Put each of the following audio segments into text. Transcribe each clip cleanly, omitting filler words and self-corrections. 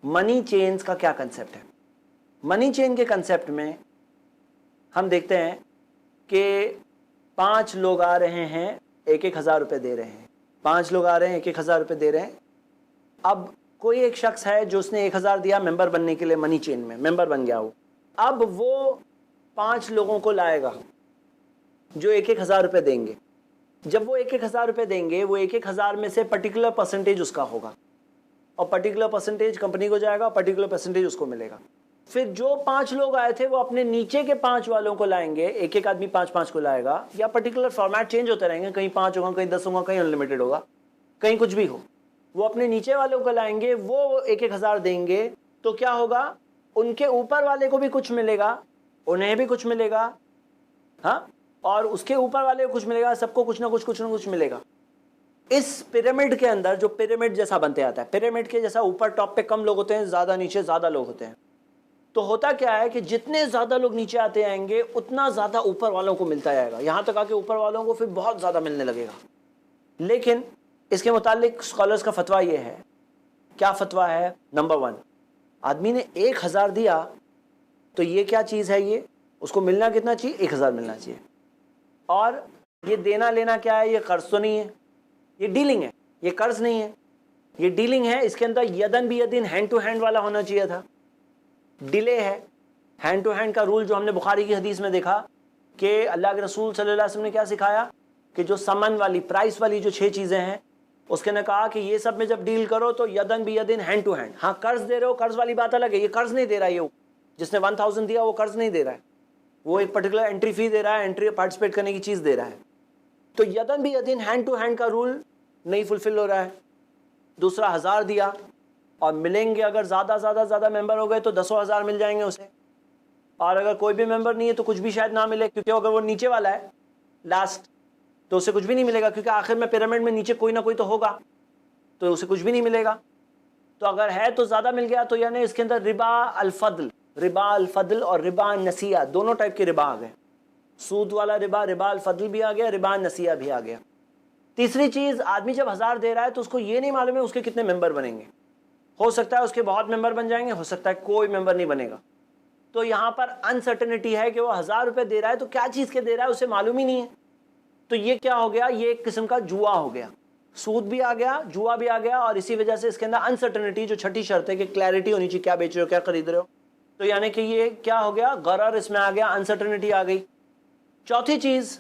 Money chains का क्या concept है। मनी चेन के कंसेप्ट में हम देखते हैं कि 5 लोग आ रहे हैं, 1,000 रुपये दे रहे हैं। 5 लोग आ रहे हैं, 1,000 रुपये दे रहे हैं। अब कोई एक शख्स है जो उसने 1,000 दिया मेंबर बनने के लिए, मनी चेन में मेंबर बन गया वो। अब वो 5 लोगों को लाएगा जो 1,000 रुपये देंगे। जब वो 1,000 रुपये देंगे, वो 1,000 में से पर्टिकुलर परसेंटेज उसका होगा और पर्टिकुलर परसेंटेज कंपनी को जाएगा और पर्टिकुलर परसेंटेज उसको मिलेगा। फिर जो 5 लोग आए थे वो अपने नीचे के 5 वालों को लाएंगे, एक एक आदमी 5-5 को लाएगा, या पर्टिकुलर फॉर्मेट चेंज होते रहेंगे, कहीं 5 होगा, कहीं 10 होगा, कहीं अनलिमिटेड होगा, कहीं कुछ भी हो। वो अपने नीचे वालों को लाएंगे, वो 1,000 देंगे, तो क्या होगा, उनके ऊपर वाले को भी कुछ मिलेगा, उन्हें भी कुछ मिलेगा, हाँ, और उसके ऊपर वाले को कुछ मिलेगा, सबको कुछ ना कुछ मिलेगा। इस पिरामिड के अंदर, जो पिरामिड जैसा बनते आता है, पिरामिड के जैसा ऊपर टॉप पे कम लोग होते हैं, ज्यादा नीचे ज्यादा लोग होते हैं। तो होता क्या है कि जितने ज्यादा लोग नीचे आते आएंगे उतना ज्यादा ऊपर वालों को मिलता जाएगा, यहां तक आके ऊपर वालों को फिर बहुत ज्यादा मिलने लगेगा। लेकिन इसके मुतालिक स्कॉलर्स का फतवा यह है, क्या फतवा है, नंबर 1, आदमी ने 1,000 दिया तो ये क्या चीज है, ये उसको मिलना कितना चाहिए, 1,000 मिलना चाहिए। और ये देना लेना क्या है, ये कर्ज तो नहीं है, ये डीलिंग है, ये कर्ज नहीं है, ये डीलिंग है। इसके अंदर यदन भी यदीन, हैंड टू हैंड वाला होना चाहिए था, डिले है। हैंड टू हैंड का रूल जो हमने बुखारी की हदीस में देखा कि अल्लाह के रसूल सल्लल्लाहु अलैहि वसल्लम ने क्या सिखाया कि जो समन वाली, प्राइस वाली जो 6 चीजें हैं, उसके ने कहा कि ये सब में जब डील करो तो यदन भी यदीन, हैंड टू हैंड। हाँ, कर्ज दे रहे हो, कर्ज वाली बात अलग है, ये कर्ज नहीं दे रहा है, ये जिसने 1,000 दिया वो कर्ज नहीं दे रहा है, वो एक पर्टिकुलर एंट्री फी दे रहा है, एंट्री पार्टिसिपेट करने की चीज दे रहा है। तो यदन भी यदीन, हैंड टू हैंड का रूल नहीं फुलफिल हो रहा है। दूसरा, 1,000 दिया और मिलेंगे, अगर ज्यादा मेंबर हो गए तो 10,000 मिल जाएंगे उसे, और अगर कोई भी मेंबर नहीं है तो कुछ भी शायद ना मिले, क्योंकि अगर वो नीचे वाला है लास्ट तो उसे कुछ भी नहीं मिलेगा, क्योंकि आखिर में पिरामिड में नीचे कोई ना कोई तो होगा, तो उसे कुछ भी नहीं मिलेगा। तो अगर है तो ज्यादा मिल गया, तो यानी इसके अंदर रिबा अल-फद्ल और रिबा नसिया, दोनों टाइप के रिबा आ गए। सूद वाला रिबा, रिबा अल-फद्ल भी आ गया, रिबा नसिया भी आ गया। तीसरी चीज, आदमी जब 1,000 दे रहा है तो उसको ये नहीं मालूम है उसके कितने मेंबर बनेंगे। हो सकता है उसके बहुत मेंबर बन जाएंगे, हो सकता है कोई मेंबर नहीं बनेगा। तो यहां पर अनसर्टेनिटी है कि वो 1,000 रुपए दे रहा है तो क्या चीज के दे रहा है उसे मालूम ही नहीं है। तो ये क्या हो गया, ये एक किस्म का जुआ हो गया, सूद भी आ गया, जुआ भी आ गया, और इसी वजह से इसके अंदर अनसर्टेनिटी, जो छठी शर्त है कि क्लैरिटी होनी चाहिए, क्या बेच रहे हो, क्या खरीद रहे हो, तो यानी कि ये क्या हो गया, गरर इसमें आ गया, अनसर्टेनिटी आ गई। चौथी चीज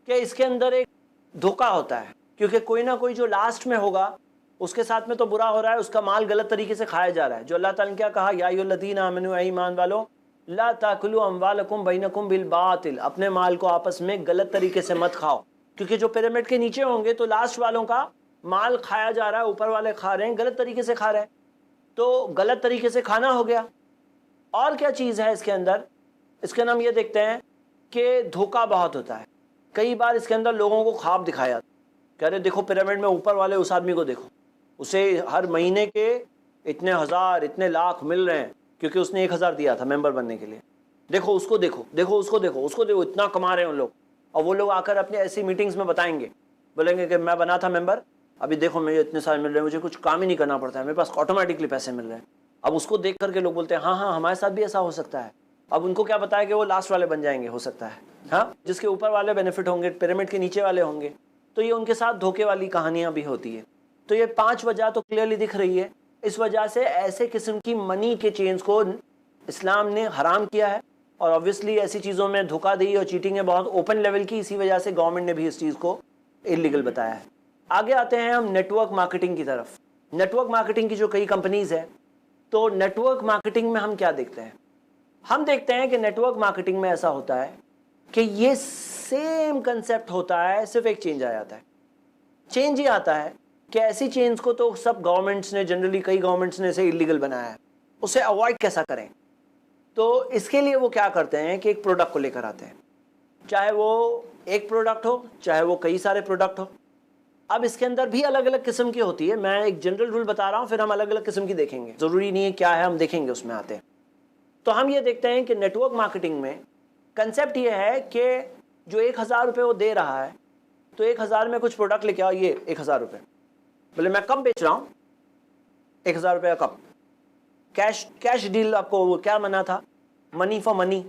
कि इसके अंदर एक धोखा होता है, क्योंकि कोई ना कोई जो लास्ट में होगा उसके साथ में तो बुरा हो रहा है, उसका माल गलत तरीके से खाया जा रहा है। जो अल्लाह ताला ने क्या कहा, या अय्युहल्लज़ीना आमनू, ईमान वालों, ला ताकुलू अम्वालकुम बैनकुम बिल बातिल, अपने माल को आपस में गलत तरीके से मत खाओ, क्योंकि जो पिरामिड के नीचे होंगे तो लास्ट वालों का माल खाया जा रहा है, ऊपर वाले खा रहे हैं, गलत तरीके से खा रहे हैं, तो गलत तरीके से खाना हो गया। और क्या चीज़ है इसके अंदर, इसके अंदर हम ये देखते हैं कि धोखा बहुत होता है। कई बार इसके अंदर लोगों को ख्वाब दिखाया, कह रहे देखो पिरामिड में ऊपर वाले उस आदमी को देखो, उसे हर महीने के इतने हजार, इतने लाख मिल रहे हैं, क्योंकि उसने 1,000 दिया था मेंबर बनने के लिए। देखो उसको, देखो उसको देखो, इतना कमा रहे हैं उन लोग। और वो लोग आकर अपने ऐसी मीटिंग्स में बताएंगे, बोलेंगे कि मैं बना था मेंबर, अभी देखो मुझे इतने सारे मिल रहे हैं, मुझे कुछ काम ही नहीं करना पड़ता है, मेरे पास ऑटोमेटिकली पैसे मिल रहे हैं। अब उसको देख करके लोग बोलते हैं हाँ हमारे साथ भी ऐसा हो सकता है। अब उनको क्या पता है कि वो लास्ट वाले बन जाएंगे, हो सकता है, हाँ, जिसके ऊपर वाले बेनिफिट होंगे, पिरामिड के नीचे वाले होंगे। तो ये उनके साथ धोखे वाली कहानियां भी होती है। तो ये 5 वजह तो क्लियरली दिख रही है। इस वजह से ऐसे किस्म की मनी के चेंज को इस्लाम ने हराम किया है, और ऑब्वियसली ऐसी चीज़ों में धोखाधड़ी और चीटिंग है बहुत ओपन लेवल की, इसी वजह से गवर्नमेंट ने भी इस चीज़ को इलीगल बताया है। आगे आते हैं हम नेटवर्क मार्केटिंग की तरफ। नेटवर्क मार्केटिंग की जो कई कंपनीज है, तो नेटवर्क मार्केटिंग में हम क्या देखते हैं, हम देखते हैं कि नेटवर्क मार्केटिंग में ऐसा होता है कि ये सेम कंसेप्ट होता है, सिर्फ एक चेंज आ जाता है। चेंज ही आता है कि ऐसी चेंज को तो सब गवर्नमेंट्स ने, जनरली कई गवर्नमेंट्स ने इसे इलीगल बनाया है, उसे अवॉइड कैसा करें। तो इसके लिए वो क्या करते हैं कि एक प्रोडक्ट को लेकर आते हैं, चाहे वो एक प्रोडक्ट हो, चाहे वो कई सारे प्रोडक्ट हो। अब इसके अंदर भी अलग अलग किस्म की होती है, मैं एक जनरल रूल बता रहा हूँ, फिर हम अलग अलग किस्म की देखेंगे, जरूरी नहीं है क्या है, हम देखेंगे उसमें आते हैं। तो हम ये देखते हैं कि नेटवर्क मार्केटिंग में कंसेप्ट ये है कि जो 1,000 रुपये वो दे रहा है, तो 1,000 में कुछ प्रोडक्ट लेके आओ, ये 1,000 रुपये, बोले मैं कप बेच रहा हूँ, 1,000 रुपये का कप, कैश डील आपको क्या मना था? मनी फॉर मनी,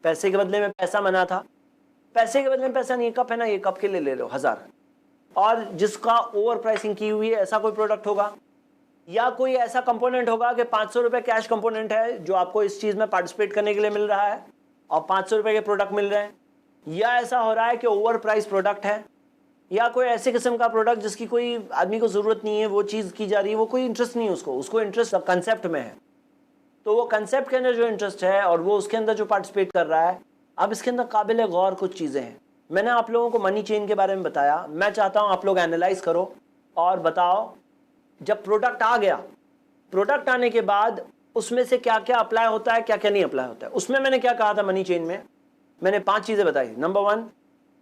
पैसे के बदले में पैसा मना था। पैसे के बदले में पैसा नहीं, कप है ना, ये कप के लिए ले लो 1000। और जिसका ओवर प्राइसिंग की हुई है ऐसा कोई प्रोडक्ट होगा, या कोई ऐसा कंपोनेंट होगा कि 500 रुपये कैश कंपोनेंट है जो आपको इस चीज़ में पार्टिसिपेट करने के लिए मिल रहा है और 500 रुपये के प्रोडक्ट मिल रहे हैं, या ऐसा हो रहा है कि ओवर प्राइस प्रोडक्ट है, या कोई ऐसे किस्म का प्रोडक्ट जिसकी कोई आदमी को ज़रूरत नहीं है, वो चीज़ की जा रही है, वो कोई इंटरेस्ट नहीं है उसको इंटरेस्ट कंसेप्ट में है। तो वो कंसेप्ट के अंदर जो इंटरेस्ट है और वो उसके अंदर जो पार्टिसिपेट कर रहा है। अब इसके अंदर काबिल गौर कुछ चीज़ें हैं। मैंने आप लोगों को मनी चेन के बारे में बताया, मैं चाहता हूँ आप लोग एनालाइज करो और बताओ, जब प्रोडक्ट आ गया, प्रोडक्ट आने के बाद उसमें से क्या क्या अप्लाई होता है, क्या क्या नहीं अप्लाई होता है। उसमें मैंने क्या कहा था मनी चेन में, मैंने 5 चीज़ें बताई। नंबर 1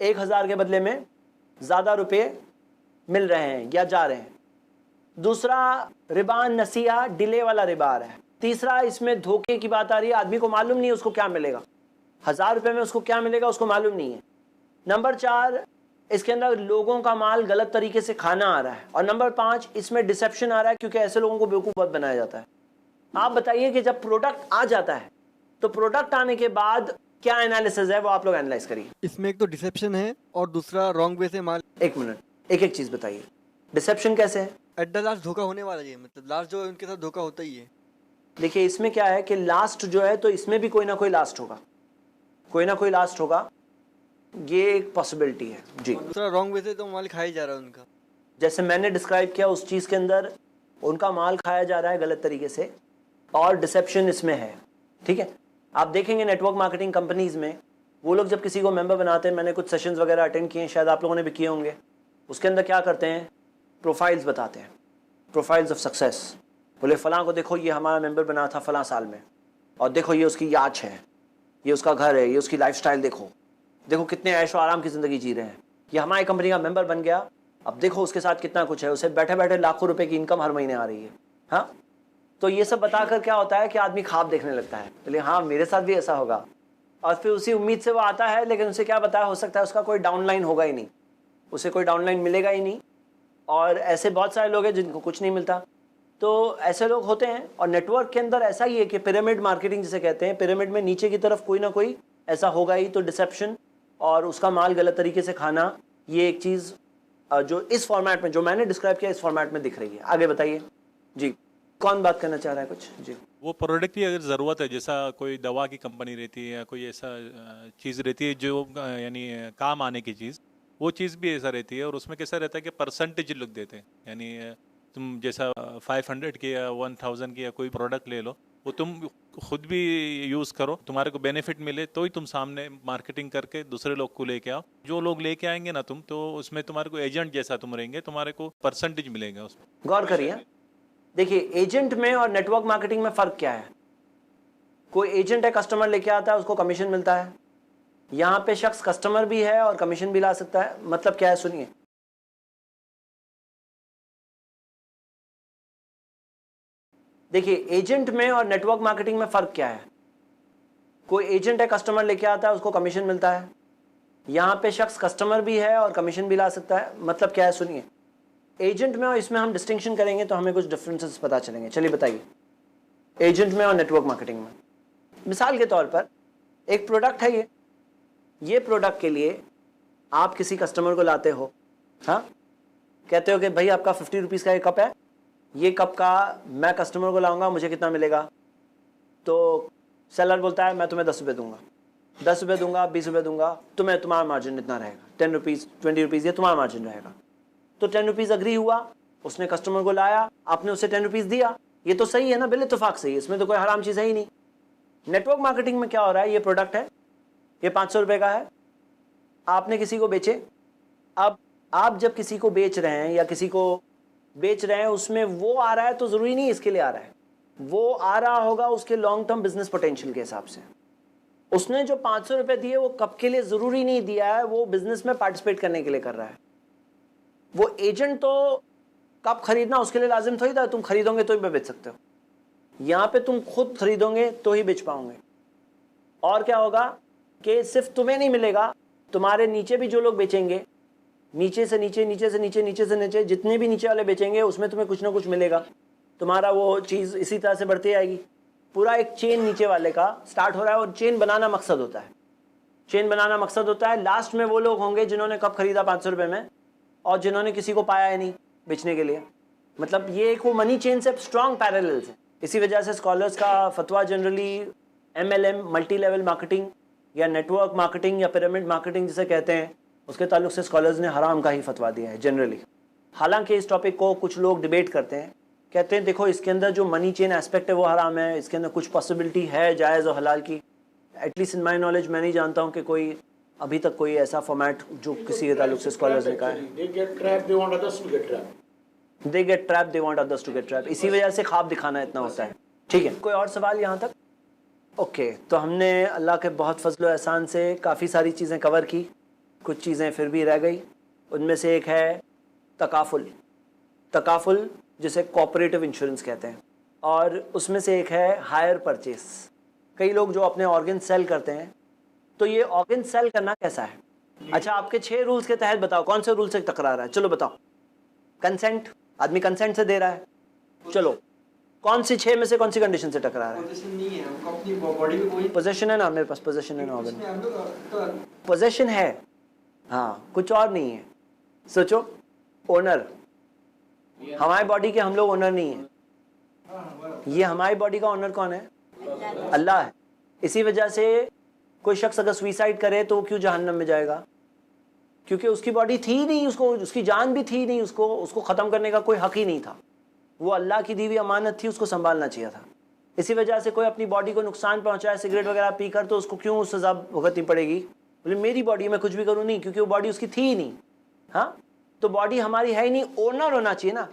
1000 के बदले में ज़्यादा रुपये मिल रहे हैं या जा रहे हैं। दूसरा, रिबान नसिया, डिले वाला रिबा आ रहा है। तीसरा, इसमें धोखे की बात आ रही है, आदमी को मालूम नहीं है उसको क्या मिलेगा, 1000 रुपये में उसको क्या मिलेगा उसको मालूम नहीं है। नंबर 4, इसके अंदर लोगों का माल गलत तरीके से खाना आ रहा है। और नंबर 5, इसमें डिसेप्शन आ रहा है, क्योंकि ऐसे लोगों को बेवकूफ़ बहुत बनाया जाता है। आप बताइए कि जब प्रोडक्ट आ जाता है तो प्रोडक्ट आने के बाद क्या एनालिसिस है, वो आप लोग एनालाइज करिए। इसमें एक तो डिसेप्शन है और दूसरा रॉन्ग वे से माल। एक मिनट, एक एक चीज़ बताइए। डिसेप्शन कैसे है? एट द लास्ट धोखा होने वाला है, मतलब लास्ट जो है उनके साथ धोखा होता ही है। देखिए, इसमें क्या है कि लास्ट जो है, तो इसमें भी कोई ना कोई लास्ट होगा, कोई ना कोई लास्ट होगा, ये एक पॉसिबिलिटी है जी। दूसरा रॉन्ग वे से तो माल खाया जा रहा है उनका, जैसे मैंने डिस्क्राइब किया उस चीज़ के अंदर उनका माल खाया जा रहा है गलत तरीके से, और डिसेप्शन इसमें है। ठीक है, आप देखेंगे नेटवर्क मार्केटिंग कंपनीज में वो लोग जब किसी को मेंबर बनाते हैं, मैंने कुछ सेशंस वगैरह अटेंड किए हैं, शायद आप लोगों ने भी किए होंगे, उसके अंदर क्या करते हैं, प्रोफाइल्स बताते हैं, प्रोफाइल्स ऑफ सक्सेस। बोले फ़लाँ को देखो, ये हमारा मेंबर बना था फ़लाँ साल में, और देखो ये उसकी याच है, ये उसका घर है, ये उसकी लाइफस्टाइल देखो, देखो कितने ऐशो आराम की ज़िंदगी जी रहे हैं, ये हमारी कंपनी का मेंबर बन गया, अब देखो उसके साथ कितना कुछ है, उसे बैठे बैठे लाखों रुपए की इनकम हर महीने आ रही है। हाँ, तो ये सब बताकर क्या होता है कि आदमी ख्वाब देखने लगता है, बोले हाँ मेरे साथ भी ऐसा होगा, और फिर उसी उम्मीद से वो आता है, लेकिन उसे क्या बताया, हो सकता है उसका कोई डाउनलाइन होगा ही नहीं, उसे कोई डाउनलाइन मिलेगा ही नहीं। और ऐसे बहुत सारे लोग हैं जिनको कुछ नहीं मिलता, तो ऐसे लोग होते हैं। और नेटवर्क के अंदर ऐसा ही है कि पिरामिड मार्केटिंग जिसे कहते हैं, पिरामिड में नीचे की तरफ कोई ना कोई ऐसा होगा ही। तो डिसेप्शन और उसका माल गलत तरीके से खाना, ये एक चीज़ जो इस फॉर्मेट में, जो मैंने डिस्क्राइब किया, इस फॉर्मेट में दिख रही है। आगे बताइए जी, कौन बात करना चाह रहा है कुछ जी? वो प्रोडक्ट की अगर ज़रूरत है, जैसा कोई दवा की कंपनी रहती है या कोई ऐसा चीज़ रहती है जो यानी काम आने की चीज़, वो चीज़ भी ऐसा रहती है। और उसमें कैसा रहता है कि परसेंटेज लोग देते हैं, यानी तुम जैसा 500 की या 1000 की या कोई प्रोडक्ट ले लो, वो तुम खुद भी यूज़ करो, तुम्हारे को बेनिफिट मिले तो ही तुम सामने मार्केटिंग करके दूसरे लोग को लेके आओ। जो लोग लेके आएंगे ना तुम, तो उसमें तुम्हारे को एजेंट जैसा तुम रहेंगे, तुम्हारे को परसेंटेज मिलेगा उसमें। गौर करिए, देखिए एजेंट में और नेटवर्क मार्केटिंग में फ़र्क क्या है। कोई एजेंट है, कस्टमर लेके आता है, उसको कमीशन मिलता है। यहाँ पे शख्स कस्टमर भी है और कमीशन भी ला सकता है। मतलब क्या है, सुनिए, देखिए एजेंट में और नेटवर्क मार्केटिंग में फ़र्क क्या है। कोई एजेंट है, कस्टमर लेके आता है, उसको कमीशन मिलता है। यहाँ पे शख्स कस्टमर भी है और कमीशन भी ला सकता है। मतलब क्या है, सुनिए, एजेंट में और इसमें हम डिस्टिंक्शन करेंगे तो हमें कुछ डिफरेंसेस पता चलेंगे। चलिए बताइए, एजेंट में और नेटवर्क मार्केटिंग में। मिसाल के तौर पर एक प्रोडक्ट है, ये प्रोडक्ट के लिए आप किसी कस्टमर को लाते हो, हाँ, कहते हो कि भाई आपका 50 रुपीज़ का ये कप है, ये कप का मैं कस्टमर को लाऊंगा, मुझे कितना मिलेगा? तो सेलर बोलता है मैं तुम्हें 10 रुपये दूंगा, 10 रुपये दूंगा, 20 रुपये दूंगा, तुम्हारा मार्जिन इतना रहेगा, 10 रुपीज़ 20 रुपीज़, ये तुम्हारा मार्जिन रहेगा। तो 10 रुपीज़ अग्री हुआ, उसने कस्टमर को लाया, आपने उसे 10 रुपीज़ दिया, ये तो सही है ना, बिल इत्तेफाक सही है, इसमें तो कोई हराम चीज़ है ही नहीं। नेटवर्क मार्केटिंग में क्या हो रहा है, ये प्रोडक्ट है, ये 500 रुपये का है, आपने किसी को बेचे। अब आप जब किसी को बेच रहे हैं या किसी को बेच रहे हैं, उसमें वो आ रहा है तो ज़रूरी नहीं इसके लिए आ रहा है, वो आ रहा होगा उसके लॉन्ग टर्म बिजनेस पोटेंशियल के हिसाब से। उसने जो 500 रुपये दिए वो कब के लिए ज़रूरी नहीं दिया है, वो बिजनेस में पार्टिसिपेट करने के लिए कर रहा है। वो एजेंट तो कब खरीदना उसके लिए लाजिम थोड़ी था, तुम खरीदोगे तो ही बेच सकते हो। यहाँ पे तुम खुद खरीदोगे तो ही बेच पाओगे। और क्या होगा कि सिर्फ तुम्हें नहीं मिलेगा, तुम्हारे नीचे भी जो लोग बेचेंगे नीचे से नीचे, नीचे से नीचे, नीचे से नीचे, जितने भी नीचे वाले बेचेंगे उसमें तुम्हें कुछ ना कुछ मिलेगा, तुम्हारा वो चीज़ इसी तरह से बढ़ती आएगी। पूरा एक चेन नीचे वाले का स्टार्ट हो रहा है और चेन बनाना मकसद होता है। चेन बनाना मकसद होता है। लास्ट में वो लोग होंगे जिन्होंने कप खरीदा 500 रुपये में और जिन्होंने किसी को पाया ही नहीं बेचने के लिए। मतलब ये एक वो मनी चेन से स्ट्रॉन्ग पैरेलल्स है। इसी वजह से स्कॉलर्स का फतवा generally MLM, multi level marketing या नेटवर्क मार्केटिंग या पिरामिड मार्केटिंग जिसे कहते हैं, उसके ताल्लुक से स्कॉलर्स ने हराम का ही फतवा दिया है जनरली। हालांकि इस टॉपिक को कुछ लोग डिबेट करते हैं, कहते हैं देखो इसके अंदर जो मनी चेन एस्पेक्ट है वो हराम है, इसके अंदर कुछ पॉसिबिलिटी है जायज़ और हलाल की। एटलीस्ट इन माई नॉलेज मैं नहीं जानता हूँ कि कोई अभी तक कोई ऐसा फॉर्मेट जो किसी के ताल्लुक से स्कॉलर्स ने कहा है। They get trapped, they want others to get trapped. They get trapped, they want others to get trapped. इसी वजह से ख्वाब दिखाना इतना होता है। ठीक है, कोई और सवाल यहाँ तक? ओके, तो हमने अल्लाह के बहुत फजल व एहसान से काफ़ी सारी चीज़ें कवर की, कुछ चीज़ें फिर भी रह गई। उनमें से एक है तकाफुल। तकाफुल जिसे कोऑपरेटिव इंश्योरेंस कहते हैं, और उसमें से एक है हायर परचेस। कई लोग जो अपने ऑर्गन सेल करते हैं, तो ये ऑर्गन सेल करना कैसा है? अच्छा, आपके 6 रूल्स के तहत बताओ कौन से रूल से टकरा रहा है? चलो बताओ। कंसेंट, आदमी कंसेंट से दे रहा है। चलो, कौन सी 6 में से कौन सी कंडीशन से टकरा रहा है? पोजीशन नहीं है, हमको अपनी बॉडी में कोई पोजेशन है ना, मेरे पास पोजेशन है ना, ऑर्गन हम लोग पोजेशन है, हाँ, कुछ और नहीं है। सोचो, ओनर, हमारी बॉडी के हम लोग ओनर नहीं है। ये हमारी बॉडी का ओनर कौन है? अल्लाह है। इसी वजह से कोई शख्स अगर सुसाइड करे तो वो क्यों जहन्नम में जाएगा? क्योंकि उसकी बॉडी थी नहीं, उसको उसकी जान भी थी नहीं, उसको ख़त्म करने का कोई हक ही नहीं था। वो अल्लाह की दी हुई अमानत थी, उसको संभालना चाहिए था। इसी वजह से कोई अपनी बॉडी को नुकसान पहुंचाए सिगरेट वगैरह पीकर, तो उसको क्यों सज़ा भुगतनी पड़ेगी? बोले मेरी बॉडी में कुछ भी करूँ नहीं, क्योंकि वो बॉडी उसकी थी ही नहीं। हाँ, तो बॉडी हमारी है ही नहीं। ओनर होना चाहिए ना,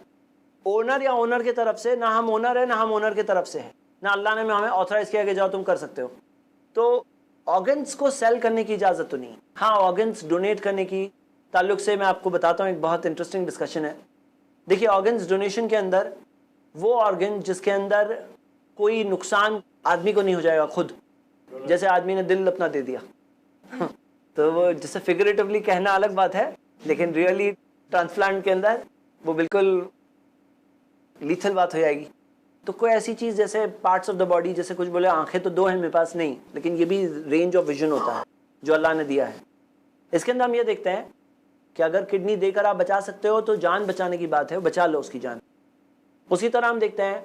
ओनर या ओनर की तरफ से। ना हम ओनर है ना हम ओनर की तरफ से है, ना अल्लाह ने हमें ऑथराइज किया कि जाओ तुम कर सकते हो। तो ऑर्गन्स को सेल करने की इजाज़त तो नहीं। हाँ, ऑर्गन्स डोनेट करने की ताल्लुक से मैं आपको बताता हूँ, एक बहुत इंटरेस्टिंग डिस्कशन है। देखिए, ऑर्गन्स डोनेशन के अंदर वो ऑर्गन जिसके अंदर कोई नुकसान आदमी को नहीं हो जाएगा खुद, जैसे आदमी ने दिल अपना दे दिया तो वो जैसे फिगरेटिवली कहना अलग बात है, लेकिन रियली ट्रांसप्लांट के अंदर वो बिल्कुल लीथल बात हो जाएगी। तो कोई ऐसी चीज़ जैसे पार्ट्स ऑफ द बॉडी, जैसे कुछ बोले आंखें तो 2 हैं मेरे पास, नहीं, लेकिन ये भी रेंज ऑफ विजन होता है जो अल्लाह ने दिया है। इसके अंदर हम ये देखते हैं कि अगर किडनी देकर आप बचा सकते हो तो जान बचाने की बात है, बचा लो उसकी जान। उसी तरह हम देखते हैं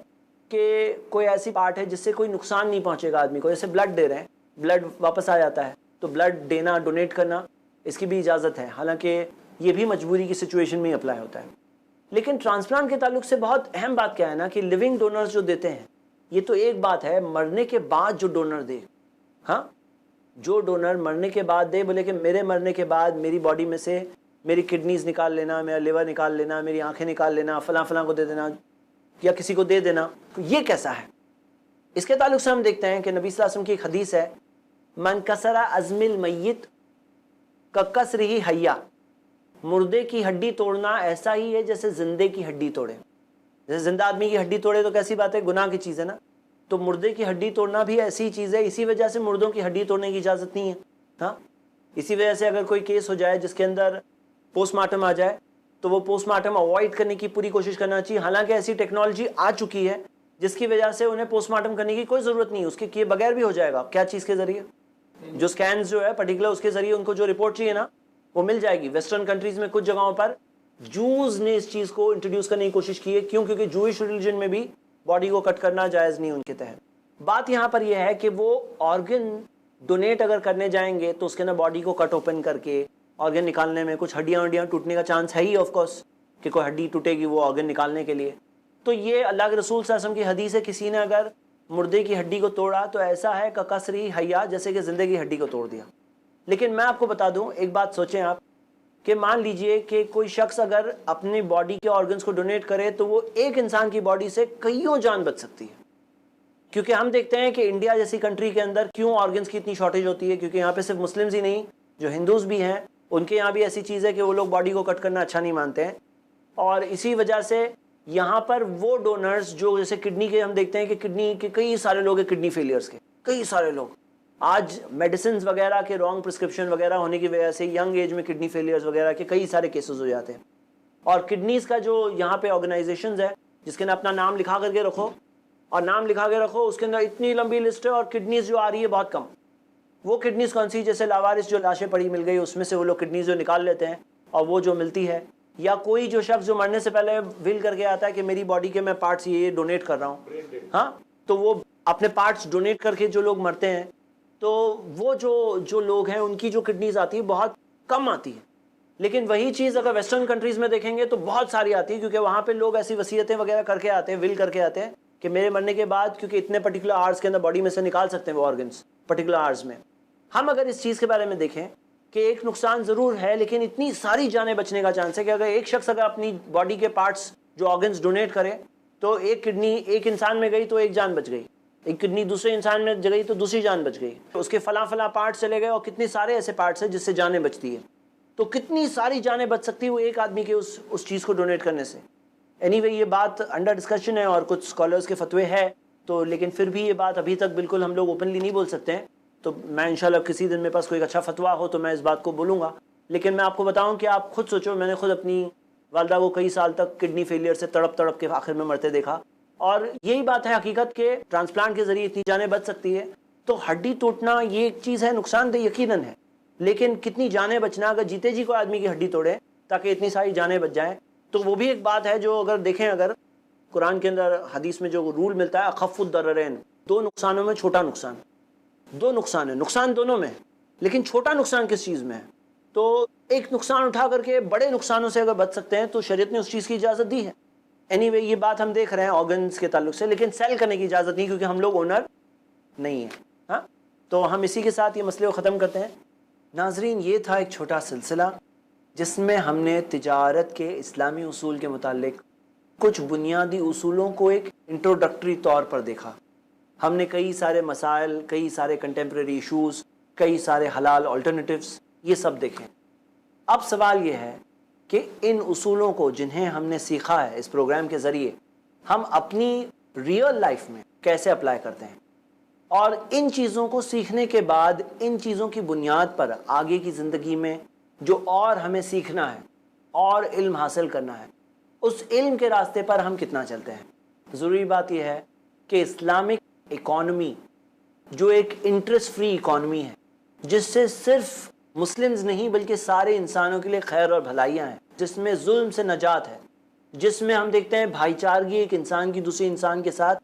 कि कोई ऐसी पार्ट है जिससे कोई नुकसान नहीं पहुंचेगा आदमी को, जैसे ब्लड दे रहे हैं, ब्लड वापस आ जाता है, तो ब्लड देना, डोनेट करना, इसकी भी इजाज़त है। हालांकि ये भी मजबूरी की सिचुएशन में अप्लाई होता है। लेकिन ट्रांसप्लांट के ताल्लुक से बहुत अहम बात क्या है ना, कि लिविंग डोनर्स जो देते हैं, ये तो एक बात है, मरने के बाद जो डोनर दे, हाँ, जो डोनर मरने के बाद दे, बोले कि मेरे मरने के बाद मेरी बॉडी में से मेरी किडनीज निकाल लेना, मेरा लिवर निकाल लेना, मेरी आंखें निकाल लेना, फलां फलां को दे देना या किसी को दे देना, तो ये कैसा है? इसके ताल्लुक से हम देखते हैं कि नबी सल्लल्लाहु अलैहि वसल्लम की एक हदीस है, मन कसरा अज़मिल मय्यित का कसर ही हय्या। मुर्दे की हड्डी तोड़ना ऐसा ही है जैसे जिंदे की हड्डी तोड़े। जैसे जिंदा आदमी की हड्डी तोड़े तो कैसी बात है, गुनाह की चीज़ है ना, तो मुर्दे की हड्डी तोड़ना भी ऐसी चीज़ है। इसी वजह से मुर्दों की हड्डी तोड़ने की इजाज़त नहीं है। हाँ, इसी वजह से अगर कोई केस हो जाए जिसके अंदर पोस्टमार्टम आ जाए, तो वो पोस्टमार्टम अवॉइड करने की पूरी कोशिश करना चाहिए। हालांकि ऐसी टेक्नोलॉजी आ चुकी है जिसकी वजह से उन्हें पोस्टमार्टम करने की कोई ज़रूरत नहीं है, उसके किए बगैर भी हो जाएगा। क्या चीज़ के ज़रिए? जो स्कैन्स जो है पर्टिकुलर, उसके ज़रिए उनको जो रिपोर्ट चाहिए ना वो मिल जाएगी। वेस्टर्न कंट्रीज़ में कुछ जगहों पर जूस ने इस चीज़ को इंट्रोड्यूस करने की कोशिश की है। क्यों? क्योंकि जूइश रिलीजन में भी बॉडी को कट करना जायज़ नहीं उनके तहत। बात यहाँ पर यह है कि वो ऑर्गन डोनेट अगर करने जाएंगे तो उसके अंदर बॉडी को कट ओपन करके ऑर्गन निकालने में कुछ हड्डियाँ टूटने का चांस है ही ऑफ कोर्स, कि कोई हड्डी टूटेगी वो ऑर्गन निकालने के लिए। तो ये अल्लाह के रसूल सल्लल्लाहु अलैहि वसल्लम की हदीस है, किसी ने अगर मुर्दे की हड्डी को तोड़ा तो ऐसा है का कसरी हया, जैसे कि जिंदगी हड्डी को तोड़ दिया। लेकिन मैं आपको बता दूं एक बात, सोचें आप कि मान लीजिए कि कोई शख्स अगर अपनी बॉडी के ऑर्गन्स को डोनेट करे तो वो एक इंसान की बॉडी से कईयों जान बच सकती है। क्योंकि हम देखते हैं कि इंडिया जैसी कंट्री के अंदर क्यों ऑर्गन्स की इतनी शॉर्टेज होती है, क्योंकि यहाँ पे सिर्फ मुस्लिम्स ही नहीं, जो हिंदूज भी हैं उनके यहाँ भी ऐसी चीज़ है कि वो लोग बॉडी को कट करना अच्छा नहीं मानते हैं। और इसी वजह से यहाँ पर वो डोनर्स जो जैसे किडनी के, हम देखते हैं कि किडनी के कई सारे लोग हैं, किडनी फेलियर्स के कई सारे लोग, आज मेडिसिन वगैरह के रॉन्ग प्रिस्क्रिप्शन वगैरह होने की वजह से यंग एज में किडनी फेलियर्स वगैरह के कई सारे केसेस हो जाते हैं। और किडनीज का जो यहाँ पे ऑर्गेनाइजेशंस है जिसके अंदर अपना नाम लिखा करके रखो, और नाम लिखा के रखो, उसके अंदर इतनी लंबी लिस्ट है और किडनीज जो आ रही है बहुत कम। वो किडनीज कौन सी, जैसे लावारिस जो लाशें पड़ी मिल गई उसमें से वो लोग किडनीज जो निकाल लेते हैं और वो जो मिलती है, या कोई जो शख्स जो मरने से पहले विल करके आता है कि मेरी बॉडी के मैं पार्ट्स ये डोनेट कर रहा हूँ, हाँ, तो वो अपने पार्ट्स डोनेट करके जो लोग मरते हैं, तो वो जो लोग हैं उनकी जो किडनीज आती है बहुत कम आती है। लेकिन वही चीज़ अगर वेस्टर्न कंट्रीज में देखेंगे तो बहुत सारी आती है, क्योंकि वहाँ पे लोग ऐसी वसीयतें वगैरह करके आते हैं, विल करके आते हैं कि मेरे मरने के बाद, क्योंकि इतने पर्टिकुलर आवर्स के अंदर बॉडी में से निकाल सकते हैं वो ऑर्गन्स पर्टिकुलर आवर्स में। हम अगर इस चीज़ के बारे में देखें कि एक नुकसान ज़रूर है, लेकिन इतनी सारी जानें बचने का चांस है कि अगर एक शख्स अगर अपनी बॉडी के पार्ट्स जो ऑर्गन्स डोनेट करे, तो एक किडनी एक इंसान में गई तो एक जान बच गई, एक किडनी दूसरे इंसान में गई तो दूसरी जान बच गई, उसके फला पार्ट्स चले गए और कितने सारे ऐसे पार्ट्स हैं जिससे जानें बचती है। तो कितनी सारी जानें बच सकती है वो एक आदमी के उस चीज़ को डोनेट करने से। एनीवे ये बात अंडर डिस्कशन है और कुछ स्कॉलर्स के फतवे है, तो लेकिन फिर भी ये बात अभी तक बिल्कुल हम लोग ओपनली नहीं बोल सकते हैं। तो मैं इंशाल्लाह किसी दिन मेरे पास कोई अच्छा फतवा हो तो मैं इस बात को बोलूँगा। लेकिन मैं आपको बताऊँ कि आप खुद सोचो, मैंने खुद अपनी वालदा को कई साल तक किडनी फेलियर से तड़प के आखिर में मरते देखा, और यही बात है हकीकत के ट्रांसप्लांट के ज़रिए इतनी जानें बच सकती है। तो हड्डी टूटना ये एक चीज़ है, नुकसानदेह यकीनन है, लेकिन कितनी जानें बचना, अगर जीते जी कोई आदमी की हड्डी तोड़े ताकि इतनी सारी जानें बच जाएं, तो वो भी एक बात है जो अगर देखें, अगर कुरान के अंदर हदीस में जो रूल मिलता है अखफ़ुद्दररैन, दो नुकसानों में छोटा नुकसान, दो नुकसान है, नुकसान दोनों में, लेकिन छोटा नुकसान किस चीज़ में है। तो एक नुकसान उठा करके बड़े नुकसानों से अगर बच सकते हैं तो शरीयत ने उस चीज़ की इजाज़त दी है। एनीवे ये बात हम देख रहे हैं ऑर्गन्स के ताल्लुक से, लेकिन सेल करने की इजाज़त नहीं, क्योंकि हम लोग ओनर नहीं है। हाँ, तो हम इसी के साथ ये मसले को ख़त्म करते हैं। नाजरीन, ये था एक छोटा सिलसिला जिसमें हमने तिजारत के इस्लामी उसूल के मुतालिक कुछ बुनियादी उसूलों को एक इंट्रोडक्टरी तौर पर देखा। हमने कई सारे मसाइल, कई सारे कंटेम्प्रेरी इशूज़, कई सारे हलाल अल्टरनेटिव्स, ये सब देखें। अब सवाल ये है कि इन उसूलों को जिन्हें हमने सीखा है इस प्रोग्राम के ज़रिए, हम अपनी रियल लाइफ में कैसे अप्लाई करते हैं, और इन चीज़ों को सीखने के बाद इन चीज़ों की बुनियाद पर आगे की ज़िंदगी में जो और हमें सीखना है और इल्म हासिल करना है, उस इल्म के रास्ते पर हम कितना चलते हैं। ज़रूरी बात यह है कि इस्लामिक इकॉनमी जो एक इंटरेस्ट फ्री इकॉनमी है, जिससे सिर्फ मुस्लिम्स नहीं बल्कि सारे इंसानों के लिए खैर और भलाइयाँ हैं, जिसमें जुल्म से नजात है, जिसमें हम देखते हैं भाईचारगी एक इंसान की दूसरे इंसान के साथ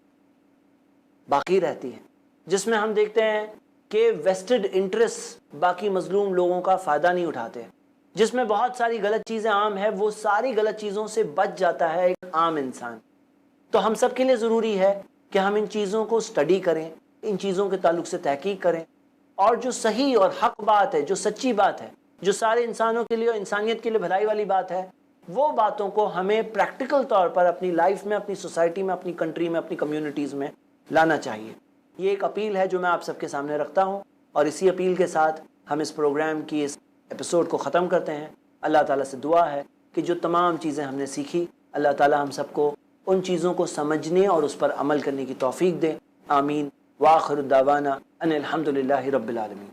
बाकी रहती है, जिसमें हम देखते हैं कि वेस्टेड इंटरेस्ट बाकी मजलूम लोगों का फ़ायदा नहीं उठाते, जिसमें बहुत सारी गलत चीज़ें आम है, वो सारी गलत चीज़ों से बच जाता है एक आम इंसान। तो हम सब के लिए ज़रूरी है कि हम इन चीज़ों को स्टडी करें, इन चीज़ों के ताल्लुक से तहकीक करें, और जो सही और हक बात है, जो सच्ची बात है, जो सारे इंसानों के लिए और इंसानियत के लिए भलाई वाली बात है, वो बातों को हमें प्रैक्टिकल तौर पर अपनी लाइफ में, अपनी सोसाइटी में, अपनी कंट्री में, अपनी कम्युनिटीज़ में लाना चाहिए। ये एक अपील है जो मैं आप सबके सामने रखता हूँ, और इसी अपील के साथ हम इस प्रोग्राम की इस एपिसोड को ख़त्म करते हैं। अल्लाह ताला से दुआ है कि जो तमाम चीज़ें हमने सीखी, अल्लाह ताला हम सबको उन चीज़ों को समझने और उस पर अमल करने की तौफीक दे। आमीन। व आखिर दावाना अनिल हम्दुलिल्लाहि रब्बिल आलमीन।